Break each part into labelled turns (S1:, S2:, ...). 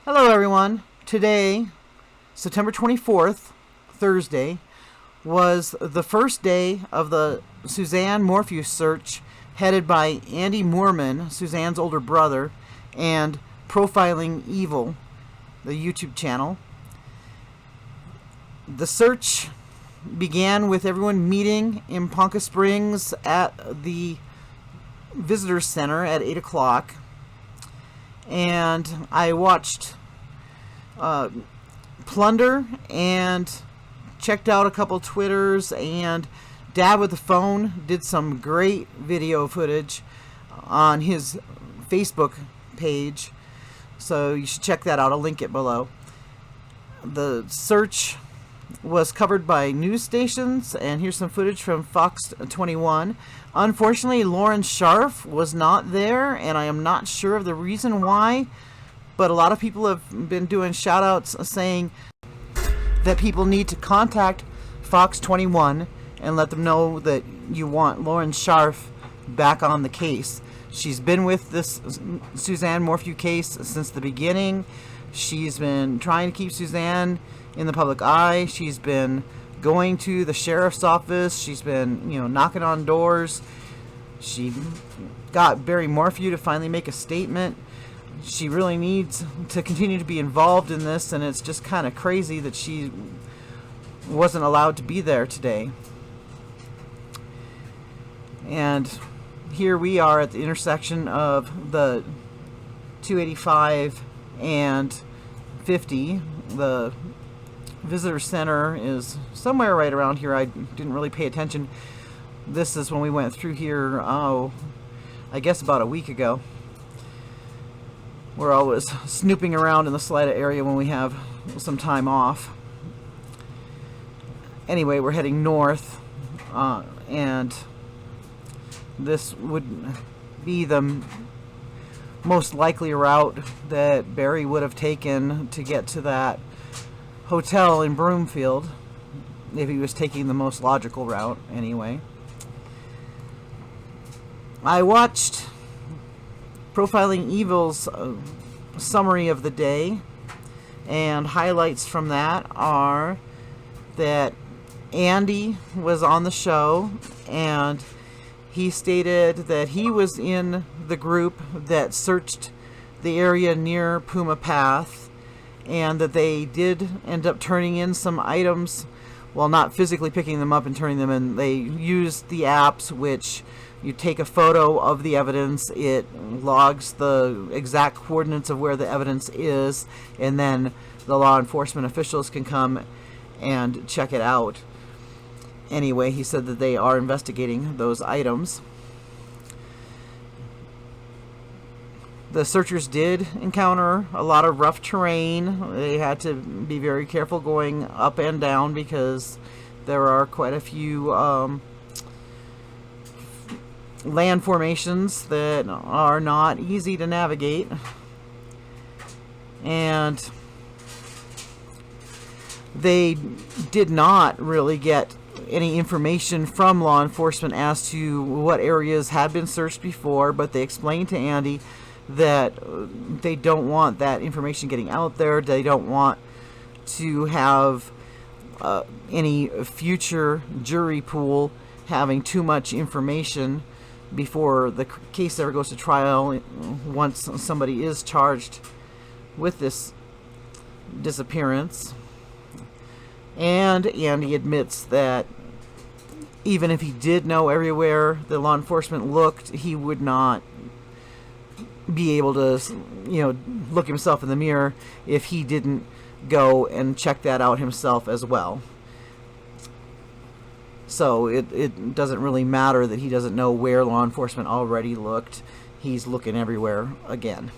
S1: Hello everyone. Today, September 24th, Thursday, was the first day of the Suzanne Morphew Search headed by Andy Moorman, Suzanne's older brother, and Profiling Evil, the YouTube channel. The search began with everyone meeting in Ponca Springs at the Visitor Center at 8 o'clock. And I watched Plunder and checked out a couple Twitters, and Dad with the Phone did some great video footage on his Facebook page, so you should check that out. I'll link it below. The search was covered by news stations, and here's some footage from Fox 21. Unfortunately, Lauren Scharf was not there, and I am not sure of the reason why, but a lot of people have been doing shout outs saying that people need to contact Fox 21 and let them know that you want Lauren Scharf back on the case. She's been with this Suzanne Morphew case since the beginning. She's been trying to keep Suzanne in the public eye. She's been going to the sheriff's office. She's been, knocking on doors. She got Barry Morphew to finally make a statement. She really needs to continue to be involved in this, and it's just kind of crazy that she wasn't allowed to be there today. And here we are at the intersection of the 285 and 50. The Visitor Center is somewhere right around here. I didn't really pay attention. This is when we went through here, I guess about a week ago. We're always snooping around in the Salida area when we have some time off. Anyway, we're heading north, and this would be the most likely route that Barry would have taken to get to that hotel in Broomfield, if he was taking the most logical route anyway. I watched Profiling Evil's summary of the day, and highlights from that are that Andy was on the show, and he stated that he was in the group that searched the area near Puma Path, and that they did end up turning in some items, well, not physically picking them up and turning them in. They used the apps, which you take a photo of the evidence, it logs the exact coordinates of where the evidence is, and then the law enforcement officials can come and check it out. Anyway, he said that they are investigating those items. The searchers did encounter a lot of rough terrain. They had to be very careful going up and down because there are quite a few land formations that are not easy to navigate. And they did not really get any information from law enforcement as to what areas had been searched before, but they explained to Andy that they don't want that information getting out there. They don't want to have any future jury pool having too much information before the case ever goes to trial, once somebody is charged with this disappearance. And Andy admits that even if he did know everywhere the law enforcement looked, he would not be able to, look himself in the mirror if he didn't go and check that out himself as well. So it doesn't really matter that he doesn't know where law enforcement already looked. He's looking everywhere again.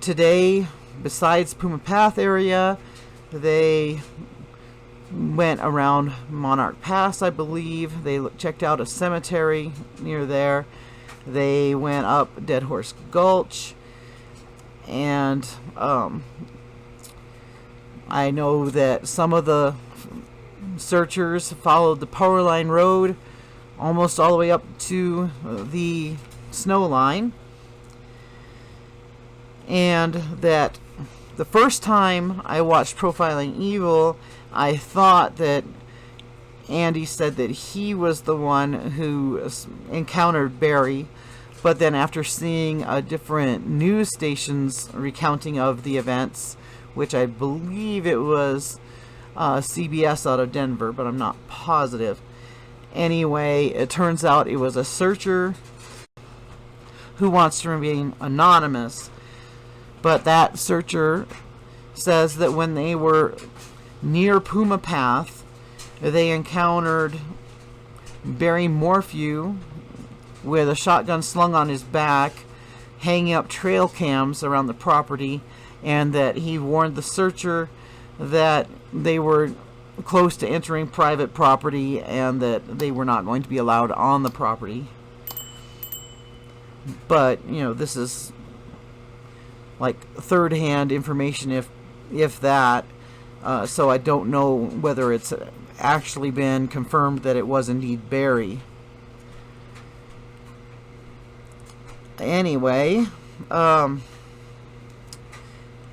S1: Today, besides Puma Path area, they went around Monarch Pass, I believe. They checked out a cemetery near there. They went up Dead Horse Gulch, and I know that some of the searchers followed the power line road almost all the way up to the snow line. and that the first time I watched Profiling Evil, I thought that Andy said that he was the one who encountered Barry, but then after seeing a different news station's recounting of the events, which I believe it was CBS out of Denver, but I'm not positive. Anyway, it turns out it was a searcher who wants to remain anonymous, but that searcher says that when they were near Puma Path, they encountered Barry Morphew with a shotgun slung on his back, hanging up trail cams around the property, and that he warned the searcher that they were close to entering private property and that they were not going to be allowed on the property. But, you know, this is like third-hand information, if that. So I don't know whether it's actually been confirmed that it was indeed Barry. Anyway,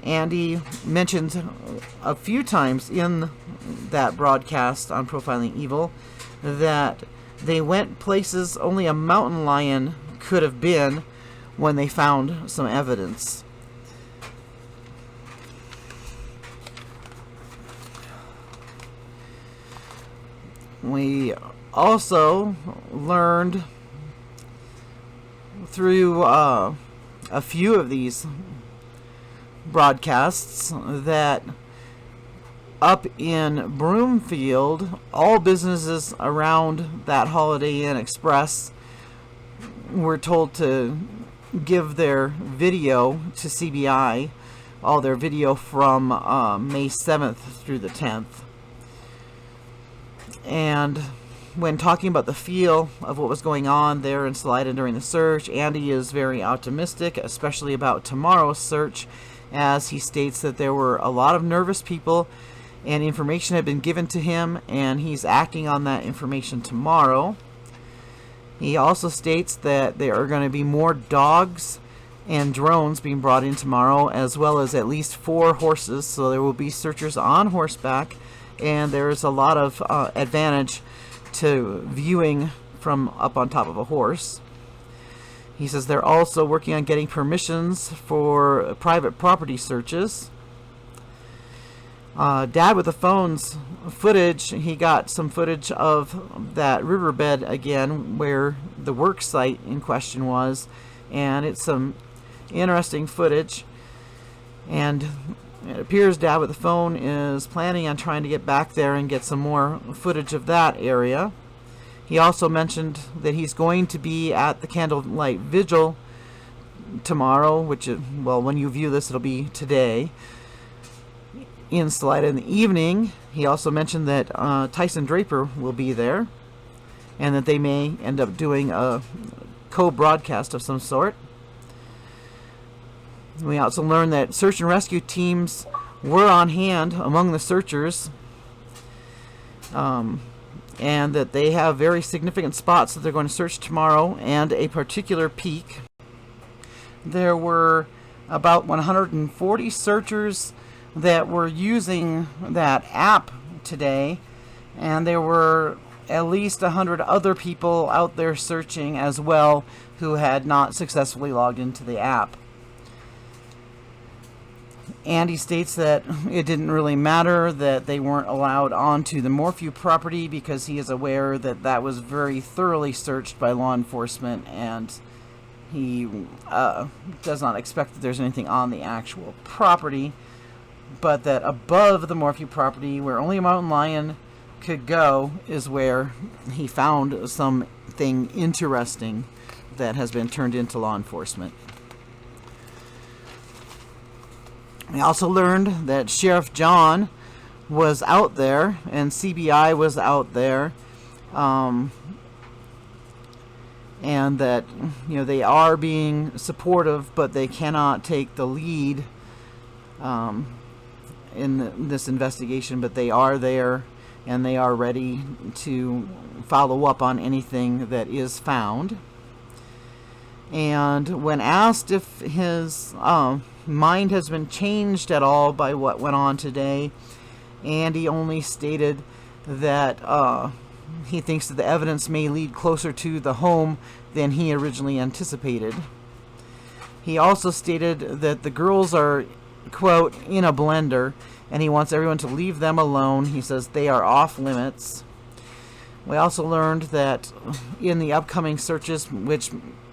S1: Andy mentioned a few times in that broadcast on Profiling Evil that they went places only a mountain lion could have been when they found some evidence. We also learned through a few of these broadcasts that up in Broomfield, all businesses around that Holiday Inn Express were told to give their video to CBI, all their video from May 7th through the 10th. And when talking about the feel of what was going on there in Salida during the search, Andy is very optimistic, especially about tomorrow's search, as he states that there were a lot of nervous people and information had been given to him, and he's acting on that information tomorrow. He also states that there are going to be more dogs and drones being brought in tomorrow, as well as at least 4 horses, so there will be searchers on horseback, and there's a lot of advantage to viewing from up on top of a horse. He says they're also working on getting permissions for private property searches. Dad with the phone's footage, he got some footage of that riverbed again where the work site in question was, and it's some interesting footage, and it appears Dad with the phone is planning on trying to get back there and get some more footage of that area. He also mentioned that he's going to be at the Candlelight Vigil tomorrow, which, well, when you view this, it'll be today, in Salida in the evening. He also mentioned that Tyson Draper will be there, and that they may end up doing a co-broadcast of some sort. We also learned that search and rescue teams were on hand among the searchers, and that they have very significant spots that they're going to search tomorrow, and a particular peak. There were about 140 searchers that were using that app today, and there were at least 100 other people out there searching as well who had not successfully logged into the app. Andy states that it didn't really matter that they weren't allowed onto the Morphew property because he is aware that that was very thoroughly searched by law enforcement, and he does not expect that there's anything on the actual property, but that above the Morphew property, where only a mountain lion could go, is where he found something interesting that has been turned into law enforcement. We also learned that Sheriff John was out there and CBI was out there, and that, you know, they are being supportive, but they cannot take the lead in this investigation, but they are there and they are ready to follow up on anything that is found. And when asked if his mind has been changed at all by what went on today, Andy only stated that he thinks that the evidence may lead closer to the home than he originally anticipated. He also stated that the girls are, quote, in a blender, and he wants everyone to leave them alone. He says they are off limits. We also learned that in the upcoming searches, which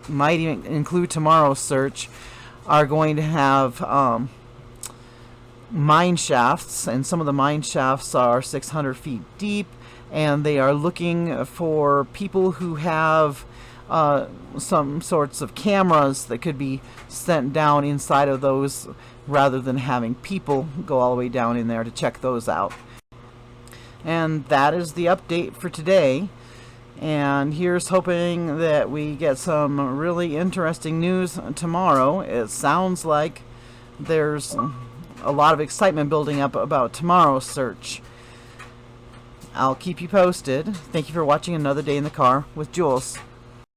S1: might even include tomorrow's search, are going to have mine shafts, and some of the mine shafts are 600 feet deep, and they are looking for people who have some sorts of cameras that could be sent down inside of those rather than having people go all the way down in there to check those out. And that is the update for today. And here's hoping that we get some really interesting news tomorrow. It sounds like there's a lot of excitement building up about tomorrow's search. I'll keep you posted. Thank you for watching Another Day in the Car with JuleZ.